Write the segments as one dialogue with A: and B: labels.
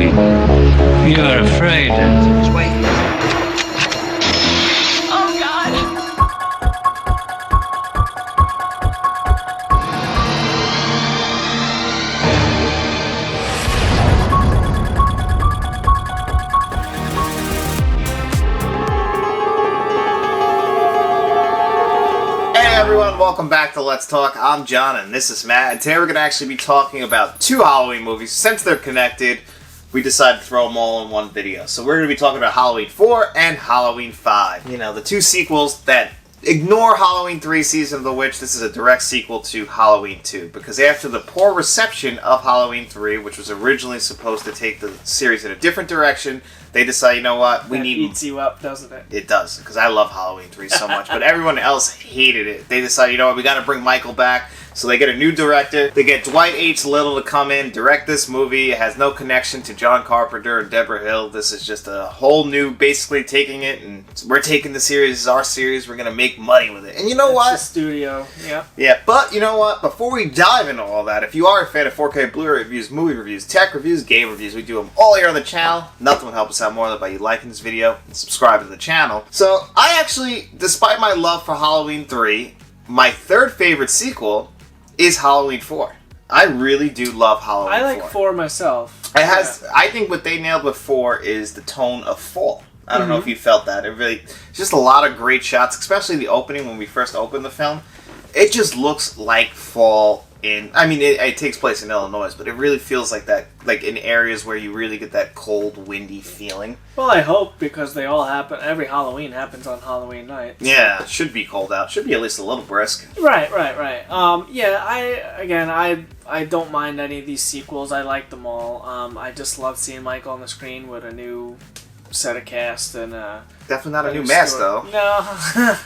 A: Joey. You're afraid.
B: Just wait.
C: Oh, God!
D: Hey everyone, welcome back to Let's Talk. I'm John and this is Matt, and today we're going to actually be talking about two Halloween movies. Since they're connected, we decided to throw them all in one video. So we're going to be talking about Halloween 4 and Halloween 5. You know, the two sequels that ignore Halloween 3 Season of the Witch. This is a direct sequel to Halloween 2. Because after the poor reception of Halloween 3, which was originally supposed to take the series in a different direction, they decide, you know what,
E: That eats you up, doesn't it?
D: It does, because I love Halloween 3 so much, but everyone else hated it. They decided, you know what, we gotta bring Michael back, so they get a new director. They get Dwight H. Little to come in, direct this movie. It has no connection to John Carpenter and Deborah Hill. This is just a whole new, basically taking it, and we're taking the series as our series, we're gonna make money with it. And you know what?
E: The studio, yeah.
D: Yeah, but you know what? Before we dive into all that, if you are a fan of 4K Blu-ray reviews, movie reviews, tech reviews, game reviews, we do them all here on the channel. Nothing would help us out more than by you liking this video and subscribing to the channel. So, I actually, despite my love for Halloween 3, my third favorite sequel is Halloween 4. I really do love Halloween 4.
E: I like 4 myself.
D: I think what they nailed with 4 is the tone of fall. I don't know if you felt that. It's just a lot of great shots, especially the opening when we first opened the film. It just looks like fall it takes place in Illinois, but it really feels like that, like in areas where you really get that cold, windy feeling.
E: Well, I hope, because they all happen, every Halloween happens on Halloween night. So.
D: Yeah, it should be cold out. Should be at least a little brisk.
E: Right. I don't mind any of these sequels. I like them all. I just love seeing Michael on the screen with a new set of cast and
D: definitely not a new mask though.
E: No.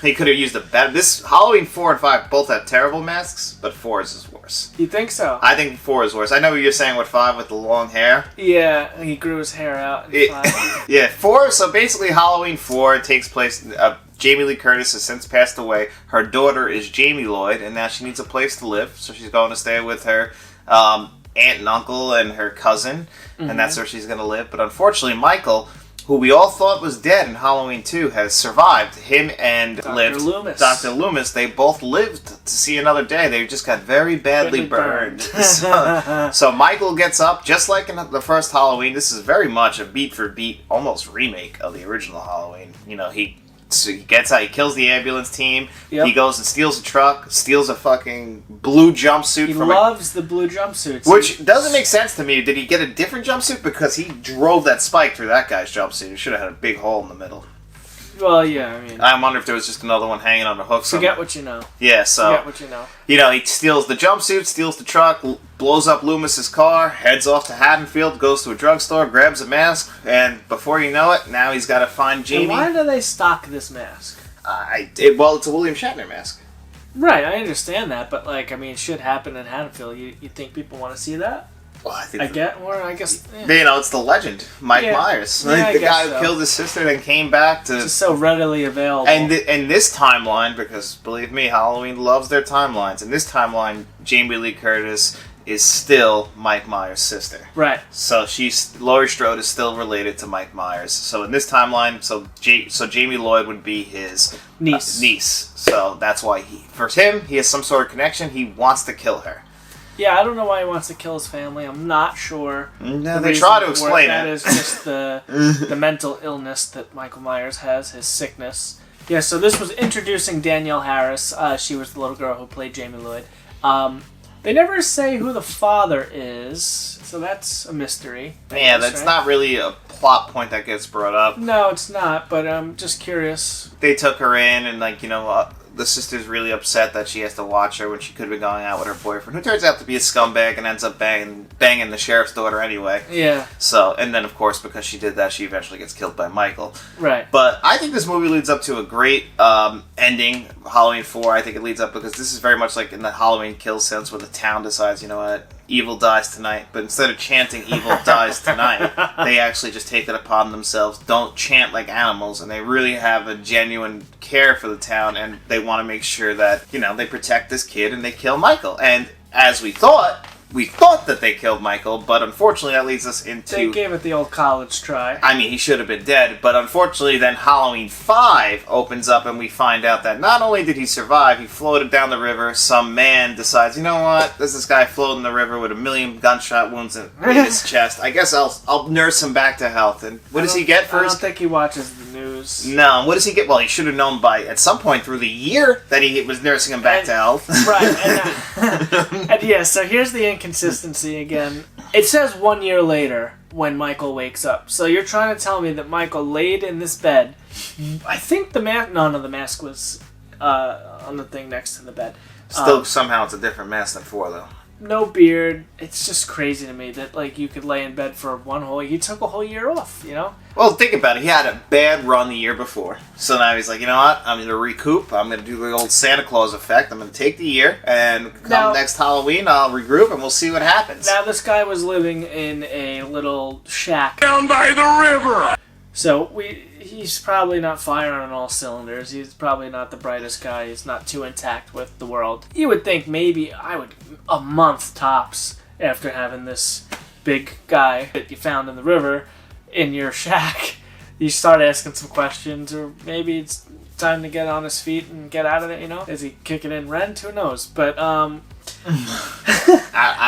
D: He could have used a better. This Halloween 4 and 5 both have terrible masks, but 4's is worse.
E: You think so?
D: I think 4 is worse. I know what you're saying with 5 with the long hair.
E: Yeah, he grew his hair out in 5.
D: Yeah, 4. So basically, Halloween 4 takes place. Jamie Lee Curtis has since passed away. Her daughter is Jamie Lloyd, and now she needs a place to live, so she's going to stay with her aunt and uncle and her cousin, and that's where she's going to live. But unfortunately, Michael, who we all thought was dead in Halloween 2, has survived. Him and
E: Dr. Loomis.
D: Dr. Loomis, they both lived to see another day. They just got very badly burned. So Michael gets up, just like in the first Halloween. This is very much a beat-for-beat, almost remake of the original Halloween. You know, he gets out, he kills the ambulance team, he goes and steals a truck, steals a fucking blue jumpsuit.
E: He loves the blue jumpsuits.
D: Which doesn't make sense to me. Did he get a different jumpsuit? Because he drove that spike through that guy's jumpsuit. He should have had a big hole in the middle.
E: Well, yeah, I mean,
D: I wonder if there was just another one hanging on the hook somewhere.
E: Forget what you know.
D: Yeah, so...
E: Forget what you know.
D: You know, he steals the jumpsuit, steals the truck, blows up Loomis's car, heads off to Haddonfield, goes to a drugstore, grabs a mask, and before you know it, now he's got to find Jamie.
E: And why do they stock this mask?
D: Well, it's a William Shatner mask.
E: Right, I understand that, but, shit happened in Haddonfield. You think people want to see that?
D: Well, I think
E: I guess... Yeah.
D: You know, it's the legend, Mike Myers.
E: Yeah,
D: the guy who killed his sister and came back to...
E: It's just so readily available.
D: And in this timeline, because, believe me, Halloween loves their timelines. In this timeline, Jamie Lee Curtis is still Mike Myers' sister.
E: Right.
D: So Laurie Strode is still related to Mike Myers. So in this timeline, so Jamie Lloyd would be his niece. So that's why for him, he has some sort of connection. He wants to kill her.
E: Yeah, I don't know why he wants to kill his family. I'm not sure.
D: No, they try to explain it.
E: That is just the mental illness that Michael Myers has, his sickness. Yeah, so this was introducing Danielle Harris. She was the little girl who played Jamie Lloyd. They never say who the father is, so that's a mystery.
D: Yeah, that's not really a plot point that gets brought up.
E: No, it's not, but I'm just curious.
D: They took her in, and the sister's really upset that she has to watch her when she could be going out with her boyfriend, who turns out to be a scumbag and ends up banging the sheriff's daughter anyway.
E: Yeah.
D: So, and then of course, because she did that, she eventually gets killed by Michael.
E: Right.
D: But I think this movie leads up to a great ending, Halloween 4. I think it leads up because this is very much like in the Halloween Kills sense, where the town decides, you know what, evil dies tonight. But instead of chanting evil dies tonight, they actually just take it upon themselves, don't chant like animals, and they really have a genuine care for the town, and they want to make sure that, they protect this kid and they kill Michael. And as we thought, we thought that they killed Michael, but unfortunately that leads us into...
E: They gave it the old college try.
D: I mean, he should have been dead, but unfortunately then Halloween 5 opens up and we find out that not only did he survive, he floated down the river. Some man decides, you know what, there's this guy floating in the river with 1 million gunshot wounds in his chest. I guess I'll nurse him back to health. And what does he get for
E: I
D: his...
E: don't think he watches the news.
D: No, what does he get? Well, he should have known at some point through the year that he was nursing him back to health.
E: Right. And yeah, so here's the inconsistency again. It says 1 year later when Michael wakes up. So you're trying to tell me that Michael laid in this bed. I think the mask... No, the mask was on the thing next to the bed.
D: Still, somehow it's a different mask than 4, though.
E: No beard. It's just crazy to me that, like, you could lay in bed for one whole... He took a whole year off, you know?
D: Well, think about it. He had a bad run the year before. So now he's like, you know what? I'm going to recoup. I'm going to do the old Santa Claus effect. I'm going to take the year, and next Halloween, I'll regroup, and we'll see what happens.
E: Now, this guy was living in a little shack
A: Down by the river!
E: So he's probably not firing on all cylinders. He's probably not the brightest guy. He's not too intact with the world. You would think maybe a month tops after having this big guy that you found in the river in your shack, you start asking some questions, or maybe it's time to get on his feet and get out of it, you know? Is he kicking in rent? Who knows? But,
D: I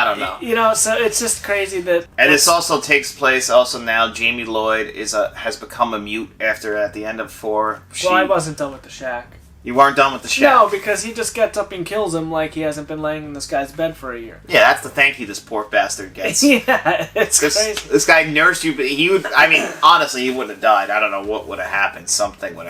D: don't know.
E: You know, so it's just crazy that...
D: And this also takes place, also now, Jamie Lloyd has become a mute after, at the end of 4.
E: Well, I wasn't done with the shack.
D: You weren't done with the shack?
E: No, because he just gets up and kills him like he hasn't been laying in this guy's bed for a year.
D: Yeah, that's the thank you this poor bastard gets.
E: Yeah, it's crazy.
D: This guy nursed you, but he would... I mean, honestly, he wouldn't have died. I don't know what would have happened.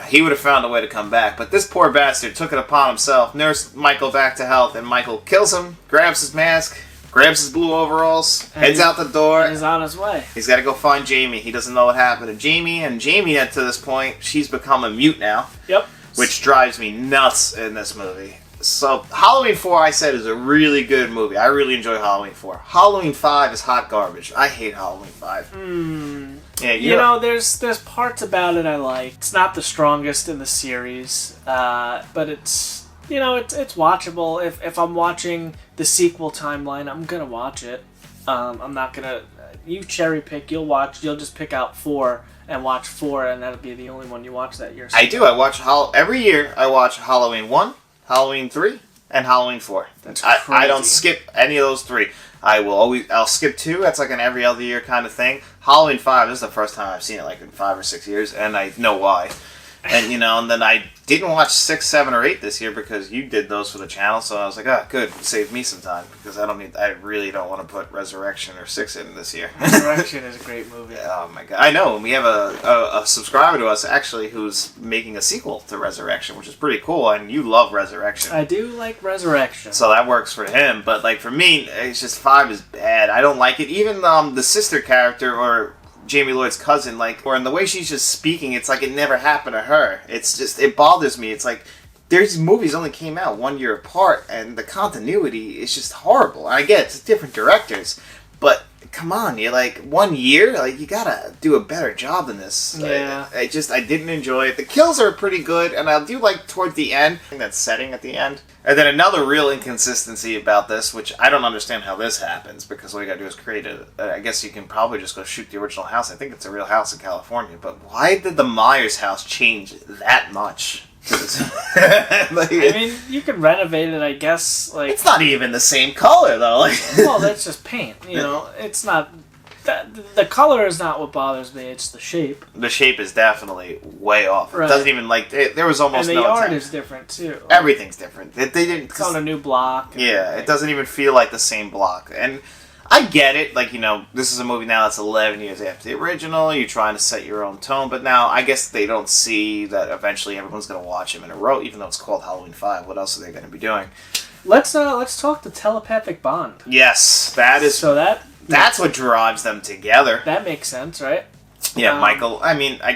D: He would have found a way to come back. But this poor bastard took it upon himself, nursed Michael back to health, and Michael kills him, grabs his mask, grabs his blue overalls, heads out the door.
E: And he's on his way.
D: He's got to go find Jamie. He doesn't know what happened to Jamie, and Jamie, to this point, she's become a mute now.
E: Yep.
D: Which drives me nuts in this movie. So, Halloween 4, I said, is a really good movie. I really enjoy Halloween 4. Halloween 5 is hot garbage. I hate Halloween 5. Yeah,
E: you know, there's parts about it I like. It's not the strongest in the series, but it's, you know, it's watchable. If I'm watching the sequel timeline, I'm gonna watch it. I'm not gonna... You cherry pick, you'll just pick out 4 and watch 4, and that'll be the only one you watch that year.
D: I do. I watch every year. I watch Halloween 1, Halloween 3, and Halloween 4.
E: That's crazy.
D: I don't skip any of those 3. I'll skip 2. That's like an every other year kind of thing. Halloween 5, this is the first time I've seen it like in 5 or 6 years, and I know why. And, you know, and then I didn't watch 6, 7, or 8 this year because you did those for the channel, so I was like, good, save me some time, because I really don't want to put Resurrection or 6 in this year.
E: Resurrection is a great movie.
D: Oh my god. I know, and we have a subscriber to us, actually, who's making a sequel to Resurrection, which is pretty cool, and you love Resurrection.
E: I do like Resurrection.
D: So that works for him, but, like, for me, it's just 5 is bad. I don't like it. Even the sister character, or Jamie Lloyd's cousin, like, or in the way she's just speaking, it's like it never happened to her. It's just, it bothers me. It's like, these movies only came out 1 year apart, and the continuity is just horrible. I get it's different directors, but come on, you're like 1 year, like, you gotta do a better job than this.
E: Yeah.
D: I didn't enjoy it. The kills are pretty good, and I do like towards the end, that setting at the end. And then another real inconsistency about this, which I don't understand how this happens, because all you gotta do is create I guess you can probably just go shoot the original house. I think it's a real house in California, but why did the Myers house change that much?
E: Like, I mean, you could renovate it, I guess. Like,
D: it's not even the same color, though. Like,
E: well, that's just paint. You know, it's not. The color is not what bothers me. It's the shape.
D: The shape is definitely way off.
E: Right.
D: It doesn't even like there was almost
E: and the
D: no
E: yard
D: attempt.
E: is different too.
D: Everything's different. They didn't.
E: It's on a new block.
D: Yeah, it doesn't even feel like the same block. And I get it. Like, you know, this is a movie now that's 11 years after the original. You're trying to set your own tone, but now I guess they don't see that eventually everyone's going to watch him in a row, even though it's called Halloween 5. What else are they going to be doing?
E: Let's talk the telepathic bond.
D: Yes, that is.
E: So
D: that's what drives them together.
E: That makes sense, right?
D: Yeah, Michael. I mean, I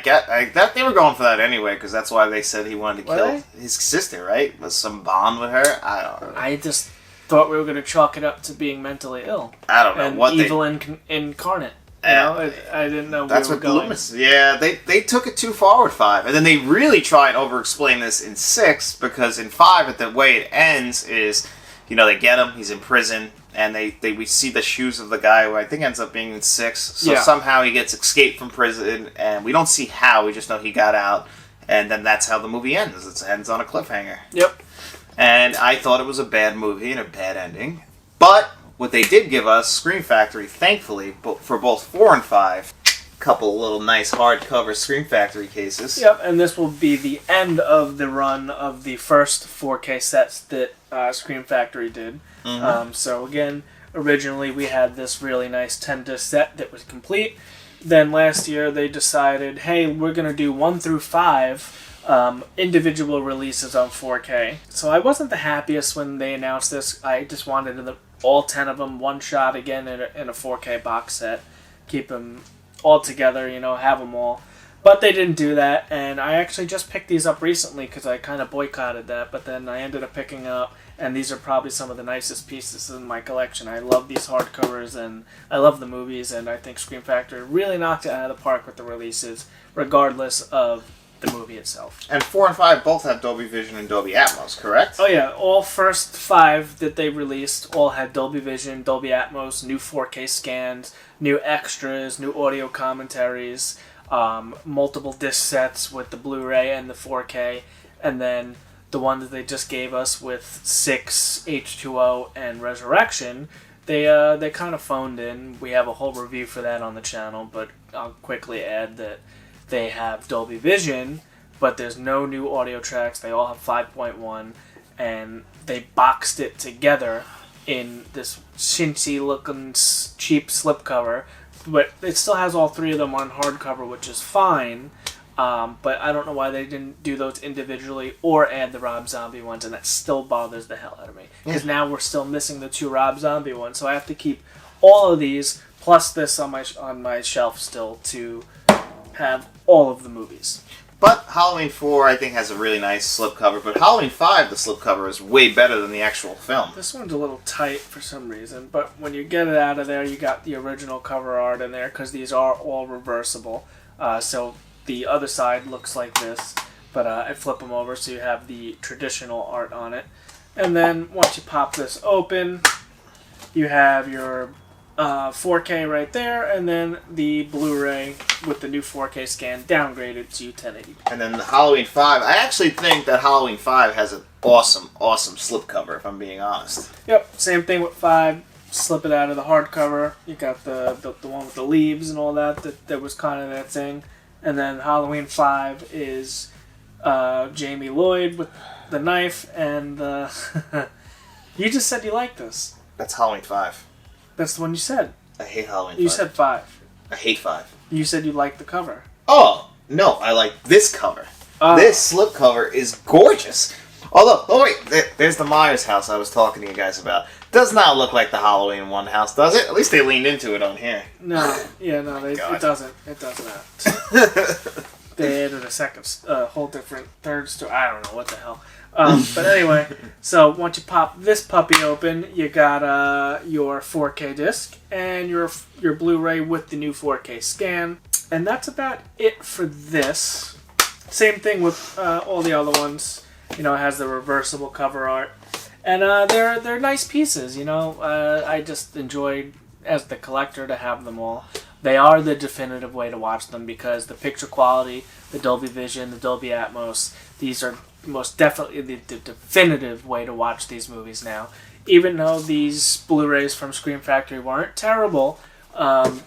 D: that they were going for that anyway, because that's why they said he wanted to kill his sister, right? Was some bond with her? I don't know.
E: I just thought we were going to chalk it up to being mentally ill.
D: I don't know
E: and
D: what
E: evil incarnate. You know, I didn't know
D: that's
E: where we
D: what
E: were going.
D: Loomis. Yeah, they took it too far with 5, and then they really try and over-explain this in 6, because in 5, the way it ends is they get him. He's in prison, and we see the shoes of the guy who I think ends up being in 6. So somehow he gets escaped from prison, and we don't see how. We just know he got out, and then that's how the movie ends. It ends on a cliffhanger.
E: Yep.
D: And I thought it was a bad movie and a bad ending. But what they did give us, Scream Factory, thankfully, for both 4 and 5, a couple little nice hardcover Scream Factory cases.
E: Yep, and this will be the end of the run of the first 4K sets that Scream Factory did.
D: Mm-hmm.
E: So again, originally we had this really nice 10-disc set that was complete. Then last year they decided, hey, we're going to do 1 through 5 individual releases on 4K. So I wasn't the happiest when they announced this. I just wanted all 10 of them one shot again in a 4K box set. Keep them all together, have them all. But they didn't do that, and I actually just picked these up recently because I kind of boycotted that, but then I ended up picking up, and these are probably some of the nicest pieces in my collection. I love these hardcovers, and I love the movies, and I think Scream Factory really knocked it out of the park with the releases, regardless of the movie itself.
D: And 4 and 5 both have Dolby Vision and Dolby Atmos, correct?
E: Oh yeah, all first 5 that they released all had Dolby Vision, Dolby Atmos, new 4K scans, new extras, new audio commentaries, multiple disc sets with the Blu-ray and the 4K, and then the one that they just gave us with 6, H2O, and Resurrection, they kind of phoned in. We have a whole review for that on the channel, but I'll quickly add that they have Dolby Vision, but there's no new audio tracks. They all have 5.1, and they boxed it together in this chintzy-looking cheap slipcover. But it still has all 3 of them on hardcover, which is fine. But I don't know why they didn't do those individually or add the Rob Zombie ones, and that still bothers the hell out of me. Because now we're still missing the 2 Rob Zombie ones, so I have to keep all of these plus this on my shelf still to have all of the movies.
D: But Halloween 4, I think, has a really nice slipcover. But Halloween 5, the slipcover is way better than the actual film.
E: This one's a little tight for some reason, but when you get it out of there, you got the original cover art in there, because these are all reversible. So the other side looks like this, but I flip them over so you have the traditional art on it. And then once you pop this open, you have your 4K right there, and then the Blu-ray with the new 4K scan downgraded to 1080p.
D: And then the Halloween 5, I actually think that Halloween 5 has an awesome slipcover, if I'm being honest.
E: Yep, same thing with 5. Slip it out of the hardcover. You got the one with the leaves and all that was kind of that thing. And then Halloween 5 is Jamie Lloyd with the knife, and you just said you like this.
D: That's Halloween 5.
E: That's the one you said.
D: I hate Halloween 5.
E: You said 5.
D: I hate 5.
E: You said you liked the cover.
D: Oh, no, I like this cover. This slipcover is gorgeous. Although, there's the Myers house I was talking to you guys about. Does not look like the Halloween 1 house, does it? At least they leaned into it on here.
E: No, it doesn't. It doesn't. They added a second, whole different third story. I don't know what the hell. But anyway, so once you pop this puppy open, you got your 4K disc and your Blu-ray with the new 4K scan, and that's about it for this. Same thing with all the other ones. It has the reversible cover art, and they're nice pieces. I just enjoyed as the collector to have them all. They are the definitive way to watch them because the picture quality, the Dolby Vision, the Dolby Atmos, these are most definitely the definitive way to watch these movies now. Even though these Blu-rays from Scream Factory weren't terrible,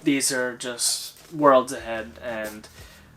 E: these are just worlds ahead, and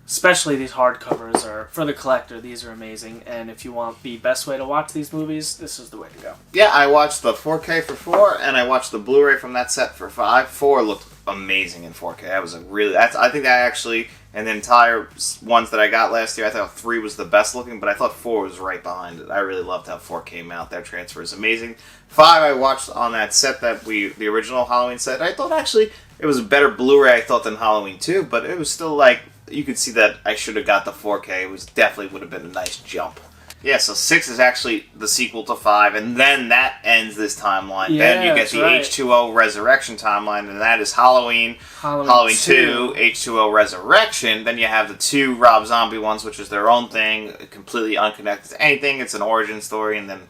E: especially these hardcovers are, for the collector, these are amazing, and if you want the best way to watch these movies, this is the way to go.
D: Yeah, I watched the 4K for 4, and I watched the Blu-ray from that set for 5. 4 looked amazing in 4K. I think that actually, and the entire ones that I got last year, I thought 3 was the best looking, but I thought 4 was right behind it. I really loved how 4 came out. That transfer is amazing. 5 I watched on that set the original Halloween set. I thought actually it was a better Blu-ray, I thought, than Halloween 2, but it was still like, you could see that I should have got the 4K. It definitely would have been a nice jump. Yeah, so 6 is actually the sequel to 5, and then that ends this timeline.
E: Yeah,
D: then you get the H2O Resurrection timeline, and that is Halloween 2, H2O Resurrection. Then you have the 2 Rob Zombie ones, which is their own thing, completely unconnected to anything. It's an origin story, and then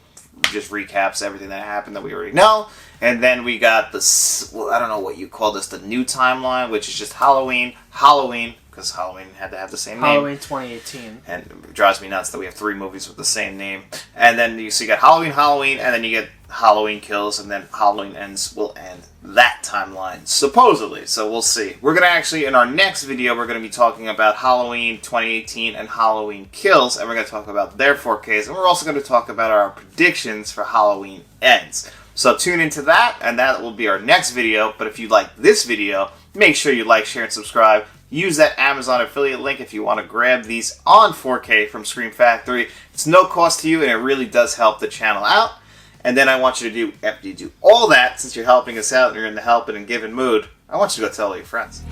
D: just recaps everything that happened that we already know. And then we got I don't know what you call this, the new timeline, which is just Halloween, because Halloween had to have the same name.
E: Halloween 2018.
D: And it drives me nuts that we have 3 movies with the same name. And then you got Halloween, and then you get Halloween Kills, and then Halloween Ends will end that timeline, supposedly. So we'll see. We're going to actually, in our next video, we're going to be talking about Halloween 2018 and Halloween Kills, and we're going to talk about their 4Ks, and we're also going to talk about our predictions for Halloween Ends. So tune into that, and that will be our next video. But if you like this video, make sure you like, share, and subscribe. Use that Amazon affiliate link if you want to grab these on 4K from Scream Factory. It's no cost to you, and it really does help the channel out. And then I want you to do, after you do all that, since you're helping us out and you're in the helping and giving mood, I want you to go tell all your friends.